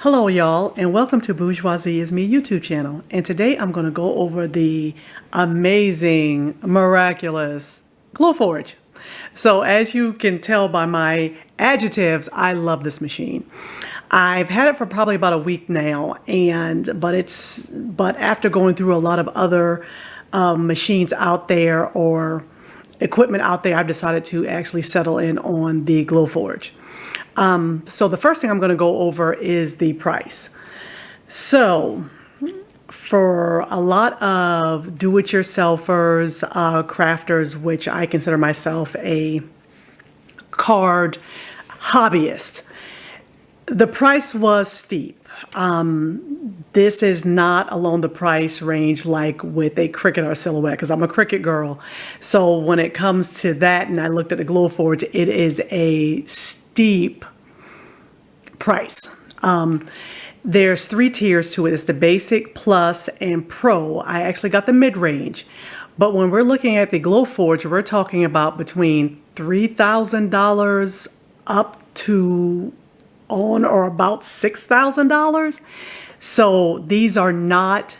Hello y'all, and welcome to Bourgeoisie is Me YouTube channel. And today I'm going to go over the amazing, miraculous Glowforge. So as you can tell by my adjectives, I love this machine. I've had it for probably about a week now, but after going through a lot of other machines out there or equipment out there, I've decided to actually settle in on the Glowforge. So the first thing I'm going to go over is the price. So for a lot of do-it-yourselfers, crafters, which I consider myself a card hobbyist, the price was steep. This is not along the price range like with a Cricut or Silhouette, because I'm a Cricut girl. So when it comes to that, and I looked at the Glowforge, it is a steep price. There's three tiers to it. It's the basic, plus, and pro. I actually got the mid-range. But when we're looking at the Glowforge, we're talking about between $3,000 up to on or about $6,000. So these are not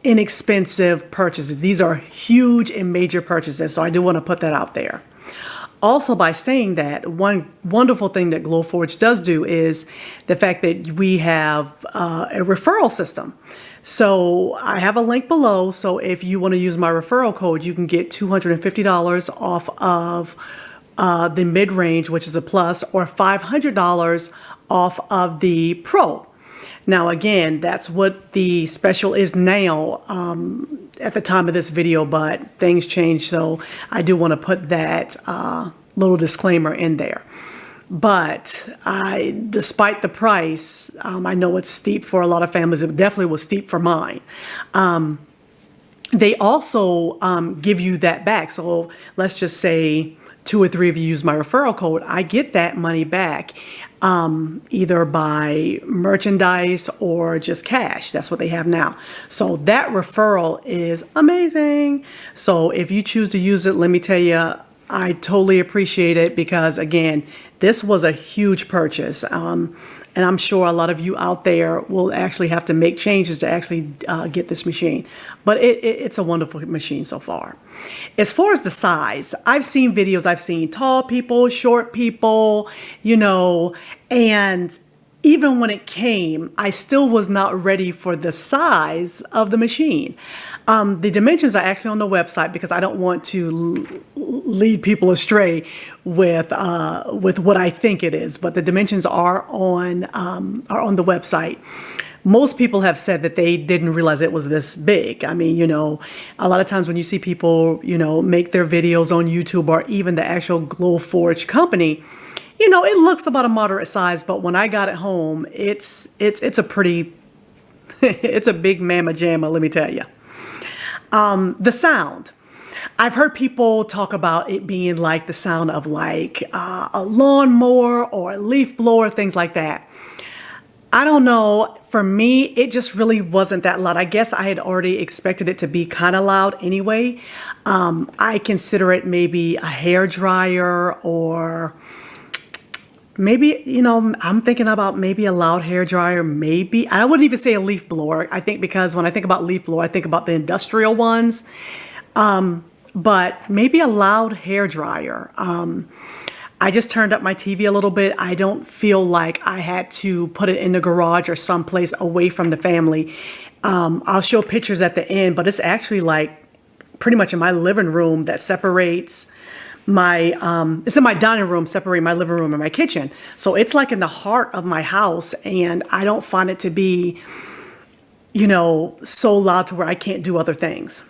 inexpensive purchases. These are huge and major purchases. So I do want to put that out there. Also, by saying that, one wonderful thing that Glowforge does do is the fact that we have a referral system. So I have a link below. So if you want to use my referral code, you can get $250 off of the mid-range, which is a plus, or $500 off of the pro. Now, again, that's what the special is now at the time of this video, but things change, so I do want to put that little disclaimer in there. But despite the price, I know it's steep for a lot of families. It definitely was steep for mine. They also give you that back. So let's just say 2 or 3 of you use my referral code, I get that money back either by merchandise or just cash. That's what they have now. So that referral is amazing. So if you choose to use it, let me tell you, I totally appreciate it because, again, this was a huge purchase. And I'm sure a lot of you out there will actually have to make changes to actually get this machine. But it's a wonderful machine so far. As far as the size, I've seen videos, I've seen tall people, short people, you know, and even when it came, I still was not ready for the size of the machine. The dimensions are actually on the website because I don't want to lead people astray with what I think it is. But the dimensions are on the website. Most people have said that they didn't realize it was this big. I mean, you know, a lot of times when you see people, you know, make their videos on YouTube or even the actual Glowforge company, you know, it looks about a moderate size, but when I got it home, it's a pretty, it's a big mamma jamma, let me tell you. The sound. I've heard people talk about it being like the sound of like a lawnmower or a leaf blower, things like that. I don't know. For me, it just really wasn't that loud. I guess I had already expected it to be kind of loud anyway. I consider it maybe a hair dryer or maybe, you know, I'm thinking about maybe a loud hair dryer, maybe. I wouldn't even say a leaf blower. I think because when I think about leaf blower, I think about the industrial ones. But maybe a loud hair dryer. I just turned up my TV a little bit. I don't feel like I had to put it in the garage or someplace away from the family. I'll show pictures at the end, but it's actually like pretty much in my living room that separates my, it's in my dining room, separating my living room and my kitchen. So it's like in the heart of my house, and I don't find it to be, you know, so loud to where I can't do other things.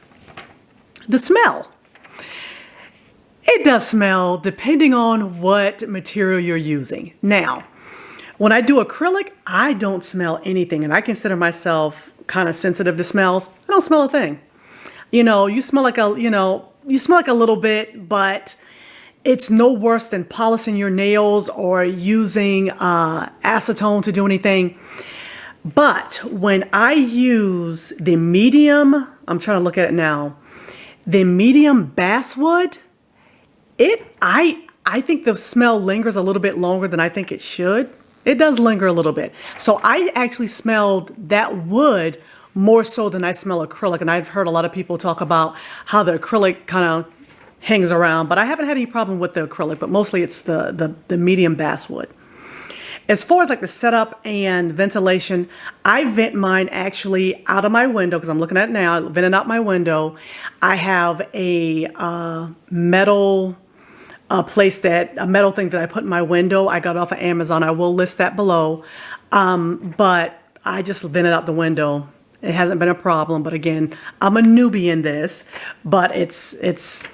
The smell. It does smell depending on what material you're using. Now, when I do acrylic, I don't smell anything, and I consider myself kind of sensitive to smells. I don't smell a thing. You know, you smell like a little bit, but it's no worse than polishing your nails or using acetone to do anything. But when I use the medium, I'm trying to look at it now, the medium basswood, I think the smell lingers a little bit longer than I think it should. It does linger a little bit. So I actually smelled that wood more so than I smell acrylic. And I've heard a lot of people talk about how the acrylic kind of hangs around, but I haven't had any problem with the acrylic, but mostly it's the medium basswood. As far as like the setup and ventilation, I vent mine actually out of my window because I'm looking at it now, venting out my window. I have a metal a metal thing that I put in my window. I got it off of Amazon. I will list that below. But I just vented out the window. It hasn't been a problem, but again, I'm a newbie in this, but it's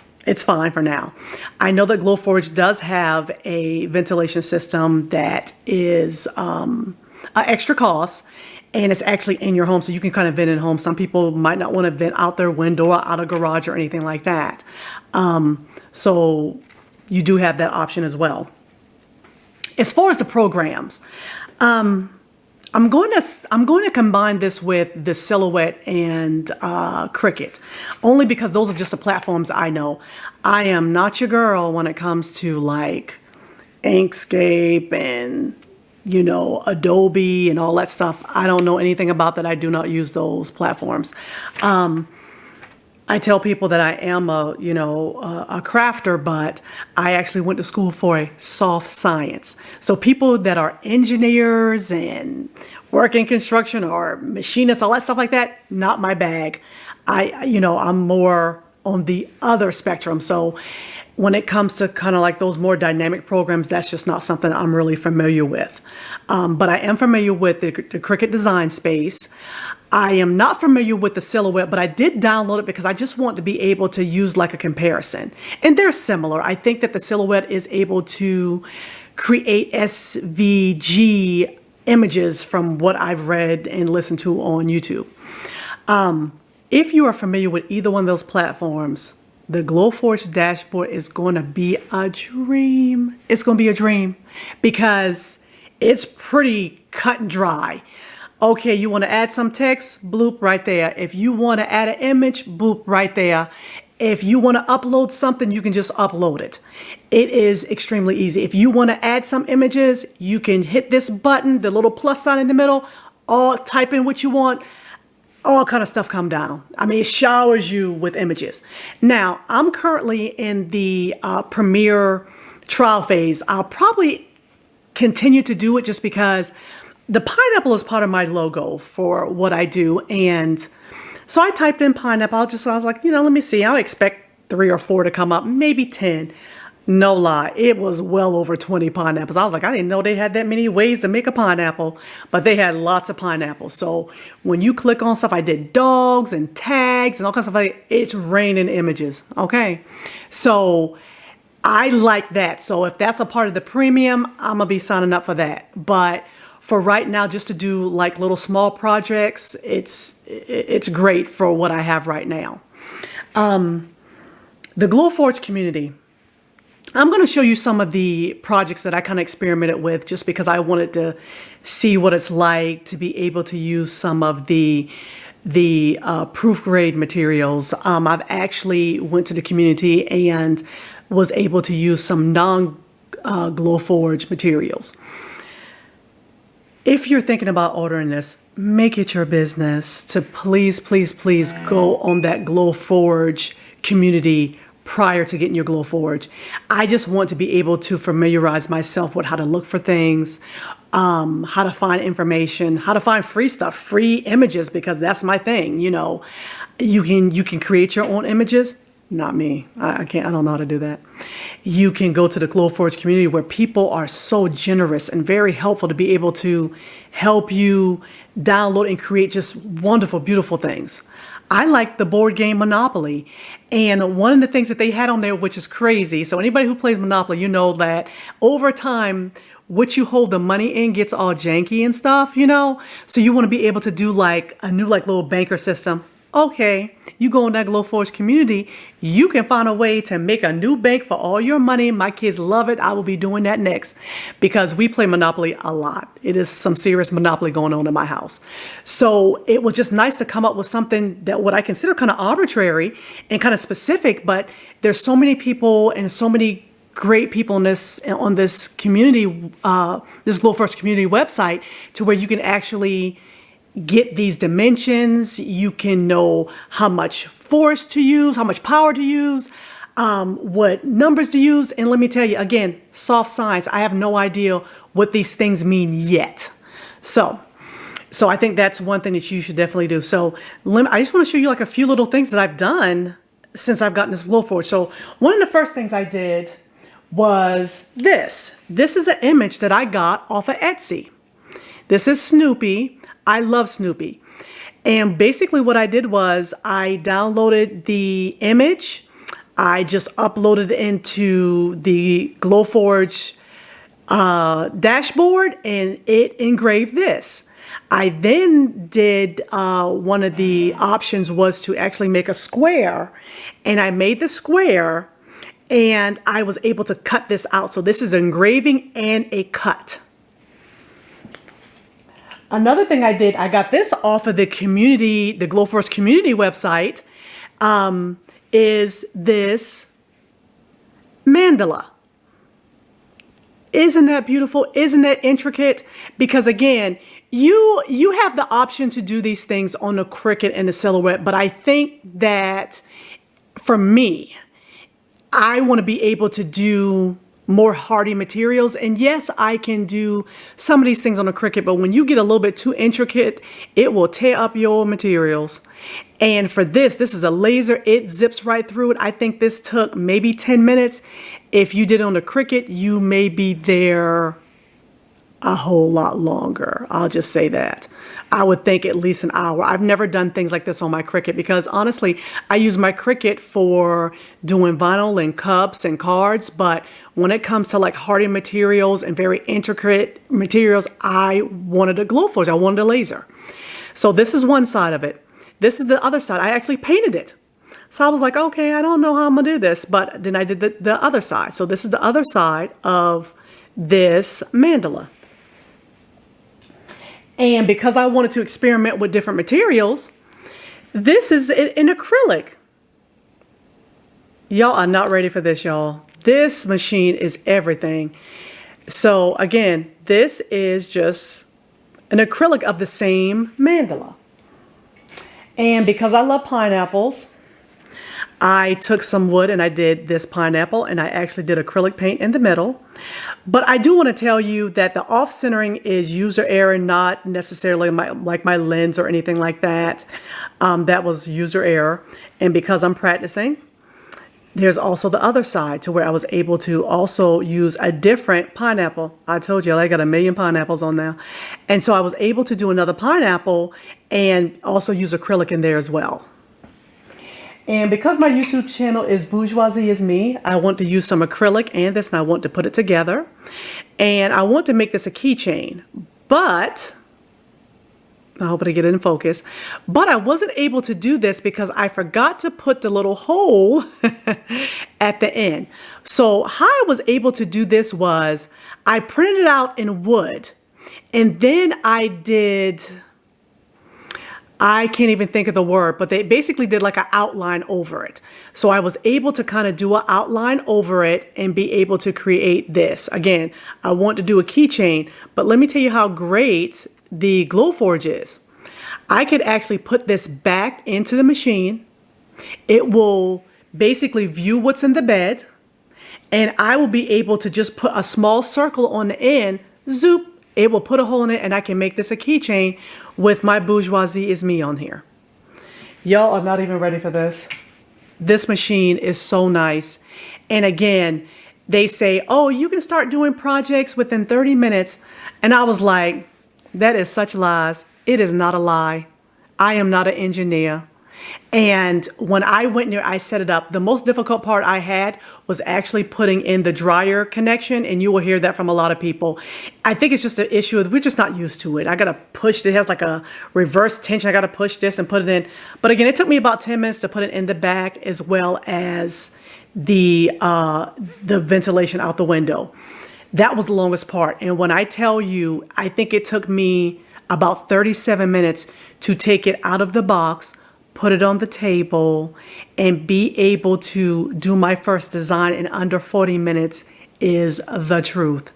fine for now. I know that Glowforge does have a ventilation system that is an extra cost, and it's actually in your home, so you can kind of vent in home. Some people might not want to vent out their window or out a garage or anything like that. So you do have that option as well. As far as the programs, I'm going to combine this with the Silhouette and Cricut, only because those are just the platforms I know. I am not your girl when it comes to like Inkscape and Adobe and all that stuff. I don't know anything about that. I do not use those platforms. I tell people that I am a crafter, but I actually went to school for a soft science. So people that are engineers and work in construction or machinists, all that stuff like that, not my bag. I'm more on the other spectrum. So when it comes to kind of like those more dynamic programs, that's just not something I'm really familiar with. But I am familiar with the Cricut Design Space. I am not familiar with the Silhouette, but I did download it because I just want to be able to use like a comparison. And they're similar. I think that the Silhouette is able to create SVG images from what I've read and listened to on YouTube. If you are familiar with either one of those platforms, the Glowforge dashboard is going to be a dream. It's going to be a dream because it's pretty cut and dry. Okay, you want to add some text? Bloop, right there. If you want to add an image, boop, right there. If you want to upload something, you can just upload it. It is extremely easy. If you want to add some images, you can hit this button, the little plus sign in the middle, type in what you want, all kind of stuff come down. I mean, it showers you with images. Now, I'm currently in the Premiere trial phase. I'll probably continue to do it just because the pineapple is part of my logo for what I do. And so I typed in pineapple. I was like, let me see. I'll expect 3 or 4 to come up, maybe 10. No lie. It was well over 20 pineapples. I was like, I didn't know they had that many ways to make a pineapple, but they had lots of pineapples. So when you click on stuff, I did dogs and tags and all kinds of stuff. It's raining images. Okay. So I like that. So if that's a part of the premium, I'm going to be signing up for that. But for right now, just to do like little small projects, it's great for what I have right now. The Glowforge community. I'm going to show you some of the projects that I kind of experimented with just because I wanted to see what it's like to be able to use some of the proof grade materials. I've actually went to the community and was able to use some non-Glowforge materials. If you're thinking about ordering this, make it your business to please, please, please go on that Glowforge community prior to getting your Glowforge. I just want to be able to familiarize myself with how to look for things, how to find information, how to find free stuff, free images, because that's my thing. You can create your own images. Not me. I can't. I don't know how to do that. You can go to the Glowforge community where people are so generous and very helpful to be able to help you download and create just wonderful, beautiful things. I like the board game Monopoly. And one of the things that they had on there, which is crazy. So anybody who plays Monopoly, you know that over time, what you hold the money in gets all janky and stuff, So you want to be able to do like a new little banker system. Okay, you go in that Glowforge community, you can find a way to make a new bank for all your money. My kids love it. I will be doing that next because we play Monopoly a lot. It is some serious Monopoly going on in my house. So it was just nice to come up with something that what I consider kind of arbitrary and kind of specific, but there's so many people and so many great people on this community, this Glowforge community website, to where you can actually get these dimensions. You can know how much force to use, how much power to use, what numbers to use. And let me tell you again, soft science. I have no idea what these things mean yet. So I think that's one thing that you should definitely do. So I just want to show you like a few little things that I've done since I've gotten this Glowforge. So one of the first things I did was this. This is an image that I got off of Etsy. This is Snoopy. I love Snoopy. And basically what I did was I downloaded the image. I just uploaded it into the Glowforge dashboard, and it engraved this. I then did, one of the options was to actually make a square, and I made the square and I was able to cut this out. So this is engraving and a cut. Another thing I did, I got this off of the Glowforge community website, is this mandala. Isn't that beautiful? Isn't that intricate? Because again, you have the option to do these things on the Cricut and the Silhouette, but I think that for me, I want to be able to do more hardy materials. And yes, I can do some of these things on a Cricut, but when you get a little bit too intricate, it will tear up your materials. And for this is a laser. It zips right through it. I think this took maybe 10 minutes. If you did it on a Cricut, you may be there a whole lot longer. I'll just say that. I would think at least an hour. I've never done things like this on my Cricut because honestly, I use my Cricut for doing vinyl and cups and cards, but when it comes to like hardy materials and very intricate materials, I wanted a Glowforge. I wanted a laser. So this is one side of it. This is the other side. I actually painted it. So I was like, okay, I don't know how I'm gonna do this, but then I did the other side. So this is the other side of this mandala. And because I wanted to experiment with different materials, this is in acrylic. Y'all are not ready for this, y'all. This machine is everything. So again, this is just an acrylic of the same mandala. And because I love pineapples, I took some wood and I did this pineapple, and I actually did acrylic paint in the middle. But I do want to tell you that the off-centering is user error, not necessarily like my lens or anything like that. That was user error. And because I'm practicing, there's also the other side to where I was able to also use a different pineapple. I told you I got a million pineapples on now. And so I was able to do another pineapple and also use acrylic in there as well. And because my YouTube channel is Bourgeoisie is Me, I want to use some acrylic and this, and I want to put it together. And I want to make this a keychain, but I hope I get it in focus. But I wasn't able to do this because I forgot to put the little hole at the end. So how I was able to do this was I printed it out in wood, and then I can't even think of the word, but they basically did like an outline over it. So I was able to kind of do an outline over it and be able to create this. Again, I want to do a keychain, but let me tell you how great the Glowforge is. I could actually put this back into the machine. It will basically view what's in the bed, and I will be able to just put a small circle on the end, zoop, it will put a hole in it, and I can make this a keychain with my Bourgeoisie is Me on here. Y'all are not even ready for this. This machine is so nice. And again, they say, oh, you can start doing projects within 30 minutes. And I was like, that is such lies. It is not a lie. I am not an engineer. And when I went there, I set it up. The most difficult part I had was actually putting in the dryer connection, and you will hear that from a lot of people. I think it's just an issue of we're just not used to it. I got to push it. It has like a reverse tension. I got to push this and put it in. But again, it took me about 10 minutes to put it in the back, as well as the ventilation out the window. That was the longest part. And when I tell you, I think it took me about 37 minutes to take it out of the box, put it on the table, and be able to do my first design in under 40 minutes is the truth.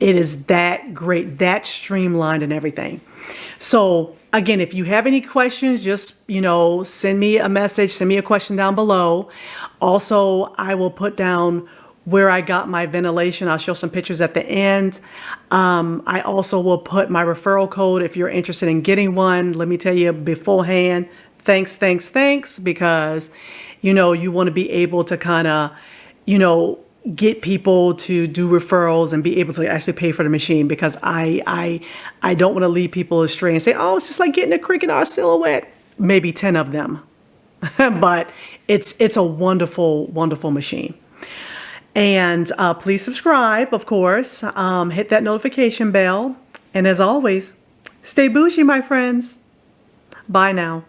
It is that great, that streamlined and everything. So again, if you have any questions, just, send me a message, send me a question down below. Also, I will put down where I got my ventilation. I'll show some pictures at the end. I also will put my referral code if you're interested in getting one. Let me tell you beforehand, thanks, because, you want to be able to kind of, get people to do referrals and be able to actually pay for the machine, because I don't want to lead people astray and say, oh, it's just like getting a Cricut or a Silhouette. Maybe 10 of them. But it's a wonderful, wonderful machine. And please subscribe, of course. Hit that notification bell. And as always, stay bougie, my friends. Bye now.